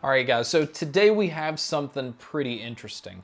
All right, guys, so today we have something pretty interesting.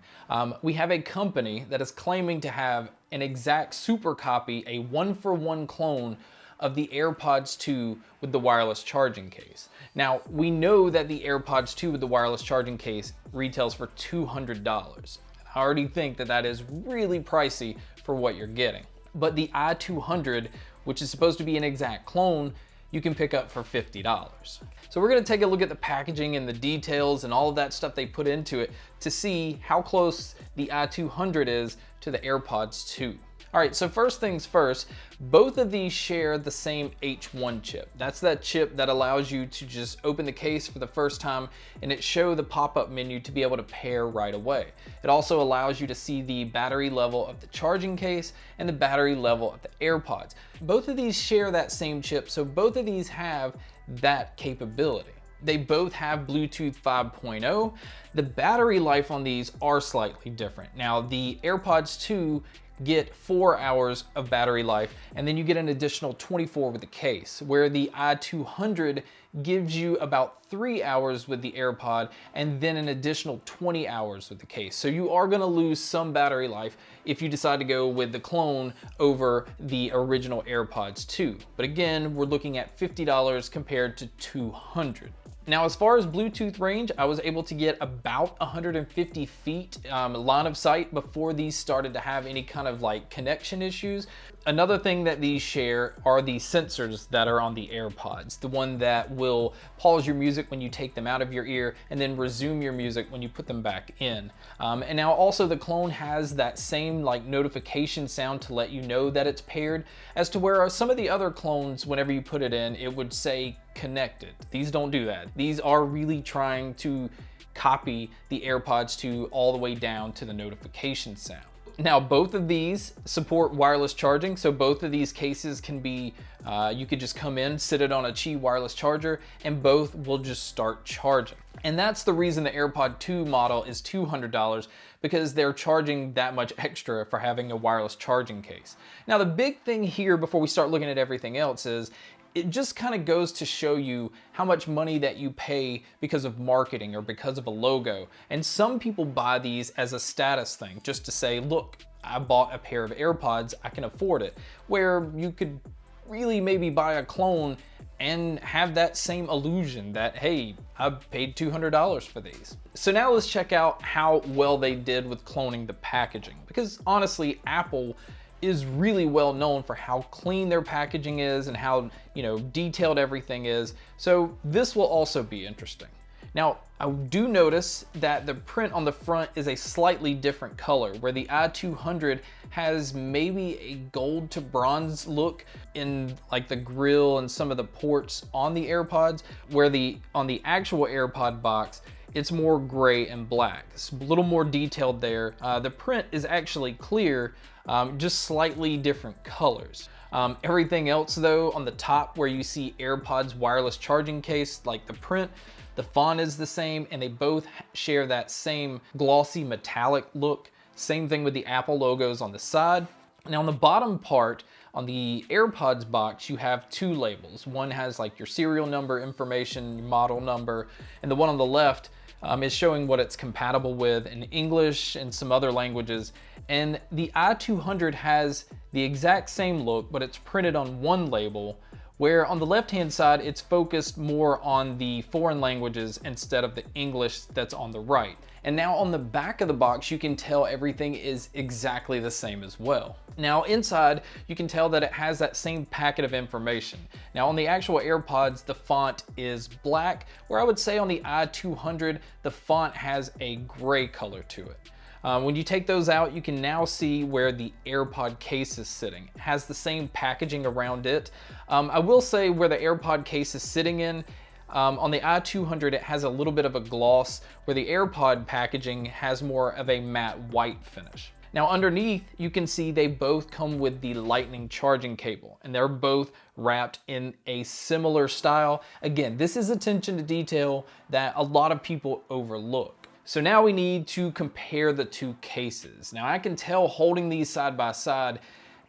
We have a company that is claiming to have an exact super copy, a one-for-one clone of the AirPods 2 with the wireless charging case. Now, we know that the AirPods 2 with the wireless charging case retails for $200. I already think that that is really pricey for what you're getting. But the i200, which is supposed to be an exact clone, you can pick up for $50. So we're gonna take a look at the packaging and the details and all of that stuff they put into it to see how close the i200 is to the AirPods 2. All right, so first things first, both of these share the same H1 chip. That's that chip that allows you to just open the case for the first time and it show the pop-up menu to be able to pair right away. It also allows you to see the battery level of the charging case and the battery level of the AirPods. Both of these share that same chip, so both of these have that capability. They both have Bluetooth 5.0. The battery life on these are slightly different. Now, the AirPods 2 get 4 hours of battery life, and then you get an additional 24 with the case, where the i200 gives you about 3 hours with the AirPod and then an additional 20 hours with the case. So you are gonna lose some battery life if you decide to go with the clone over the original AirPods 2. But again, we're looking at $50 compared to $200. Now, as far as Bluetooth range, I was able to get about 150 feet line of sight before these started to have any kind of like connection issues. Another thing that these share are the sensors that are on the AirPods, the one that will pause your music when you take them out of your ear and then resume your music when you put them back in. And now also the clone has that same like notification sound to let you know that it's paired, as to where some of the other clones, whenever you put it in, it would say connected. These don't do that. These are really trying to copy the AirPods 2 all the way down to the notification sound. Now, both of these support wireless charging, so both of these cases can be, you could just come in, sit it on a Qi wireless charger, and both will just start charging. And that's the reason the AirPod 2 model is $200, because they're charging that much extra for having a wireless charging case. Now, the big thing here before we start looking at everything else is, it just kind of goes to show you how much money that you pay because of marketing or because of a logo. And some people buy these as a status thing, just to say, look, I bought a pair of AirPods, I can afford it. Where you could really maybe buy a clone and have that same illusion that, hey, I paid $200 for these. So now let's check out how well they did with cloning the packaging. Because honestly, Apple is really well known for how clean their packaging is and how, detailed everything is. So this will also be interesting. Now, I do notice that the print on the front is a slightly different color, where the i200 has maybe a gold to bronze look in like the grill and some of the ports on the AirPods, where on the actual AirPod box, it's more gray and black. It's a little more detailed there. The print is actually clear, just slightly different colors. Everything else though, on the top where you see AirPods wireless charging case, like the print, the font is the same, and they both share that same glossy metallic look. Same thing with the Apple logos on the side. Now on the bottom part, on the AirPods box, you have two labels. One has like your serial number information, your model number, and the one on the left is showing what it's compatible with in English and some other languages. And the i200 has the exact same look, but it's printed on one label, where on the left-hand side, it's focused more on the foreign languages instead of the English that's on the right. And now on the back of the box, you can tell everything is exactly the same as well. Now inside, you can tell that it has that same packet of information. Now on the actual AirPods, the font is black, where I would say on the i200, the font has a gray color to it. When you take those out, you can now see where the AirPod case is sitting. It has the same packaging around it. I will say where the AirPod case is sitting in, on the i200, it has a little bit of a gloss, where the AirPod packaging has more of a matte white finish. Now underneath, you can see they both come with the lightning charging cable, and they're both wrapped in a similar style. Again, this is attention to detail that a lot of people overlook. So now we need to compare the two cases. Now I can tell holding these side by side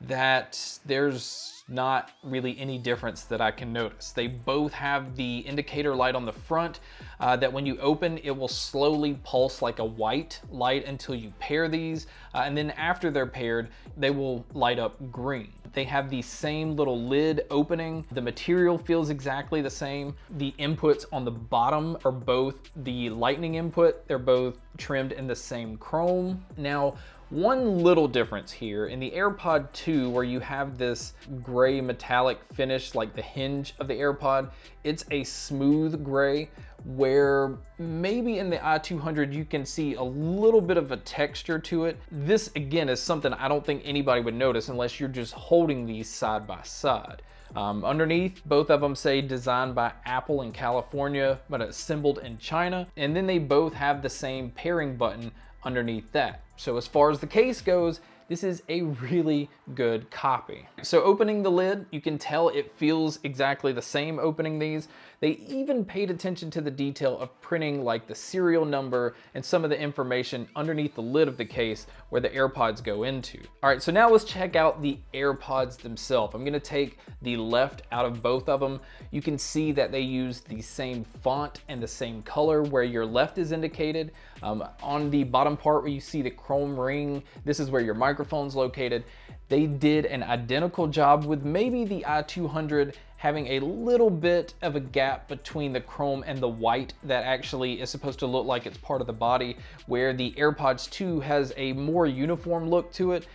that there's not really any difference that I can notice. They both have the indicator light on the front that when you open, it will slowly pulse like a white light until you pair these. And then after they're paired, they will light up green. They have the same little lid opening. The material feels exactly the same. The inputs on the bottom are both the lightning input. They're both trimmed in the same chrome. Now, one little difference here in the AirPod 2, where you have this gray metallic finish like the hinge of the AirPod, it's a smooth gray, where maybe in the i200 you can see a little bit of a texture to it. This again is something I don't think anybody would notice unless you're just holding these side by side. Underneath, both of them say designed by Apple in California, but assembled in China. And then they both have the same pairing button underneath that. So as far as the case goes, this is a really good copy. So opening the lid, you can tell it feels exactly the same opening these. They even paid attention to the detail of printing like the serial number and some of the information underneath the lid of the case where the AirPods go into. All right, so now let's check out the AirPods themselves. I'm gonna take the left out of both of them. You can see that they use the same font and the same color where your left is indicated. On the bottom part where you see the chrome ring, this is where your microphone's located. They did an identical job with maybe the i200 having a little bit of a gap between the chrome and the white that actually is supposed to look like it's part of the body, where the AirPods 2 has a more uniform look to it.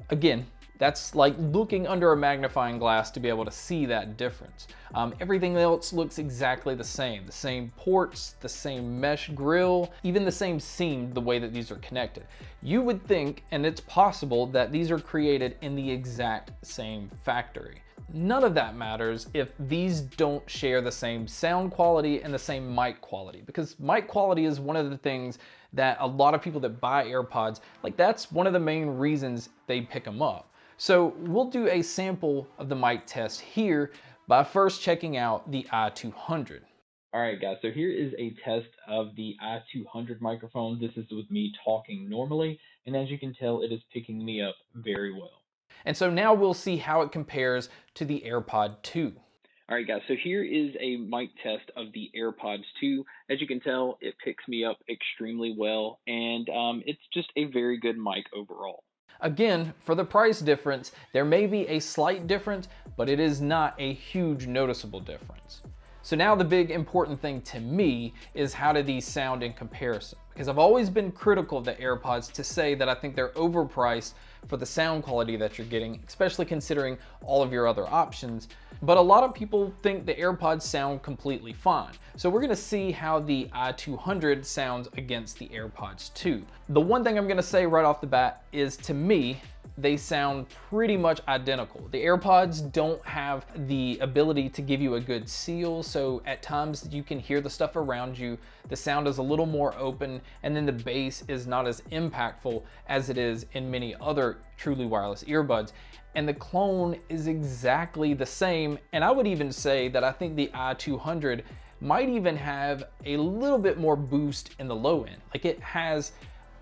Again, that's like looking under a magnifying glass to be able to see that difference. Everything else looks exactly the same ports, the same mesh grill, even the same seam, the way that these are connected. You would think, and it's possible, that these are created in the exact same factory. None of that matters if these don't share the same sound quality and the same mic quality, because mic quality is one of the things that a lot of people that buy AirPods, like that's one of the main reasons they pick them up. So we'll do a sample of the mic test here by first checking out the i200. All right, guys, so here is a test of the i200 microphone. This is with me talking normally, and as you can tell, it is picking me up very well. And so now we'll see how it compares to the AirPod 2. All right, guys, so here is a mic test of the AirPods 2. As you can tell, it picks me up extremely well, and it's just a very good mic overall. Again, for the price difference, there may be a slight difference, but it is not a huge noticeable difference. So now the big important thing to me is how do these sound in comparison? Because I've always been critical of the AirPods to say that I think they're overpriced for the sound quality that you're getting, especially considering all of your other options. But a lot of people think the AirPods sound completely fine. So we're gonna see how the i200 sounds against the AirPods 2. The one thing I'm gonna say right off the bat is, to me, they sound pretty much identical. The AirPods don't have the ability to give you a good seal, so at times you can hear the stuff around you. The sound is a little more open, and then the bass is not as impactful as it is in many other truly wireless earbuds. And the clone is exactly the same, and I would even say that I think the i200 might even have a little bit more boost in the low end. Like, it has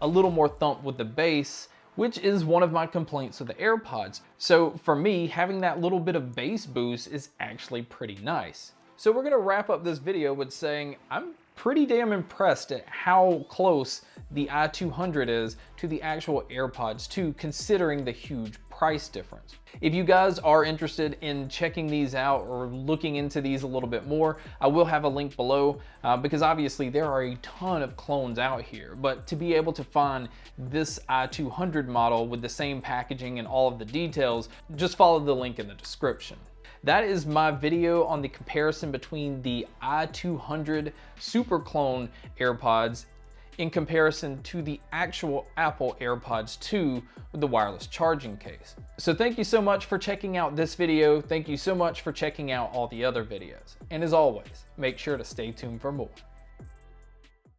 a little more thump with the bass, which is one of my complaints with the AirPods. So for me, having that little bit of bass boost is actually pretty nice. So we're gonna wrap up this video with saying I'm pretty damn impressed at how close the i200 is to the actual AirPods 2, considering the huge price difference. If you guys are interested in checking these out or looking into these a little bit more, I will have a link below because obviously there are a ton of clones out here, but to be able to find this i200 model with the same packaging and all of the details, just follow the link in the description. That is my video on the comparison between the i200 Super Clone AirPods in comparison to the actual Apple AirPods 2 with the wireless charging case. So thank you so much for checking out this video. Thank you so much for checking out all the other videos. And as always, make sure to stay tuned for more.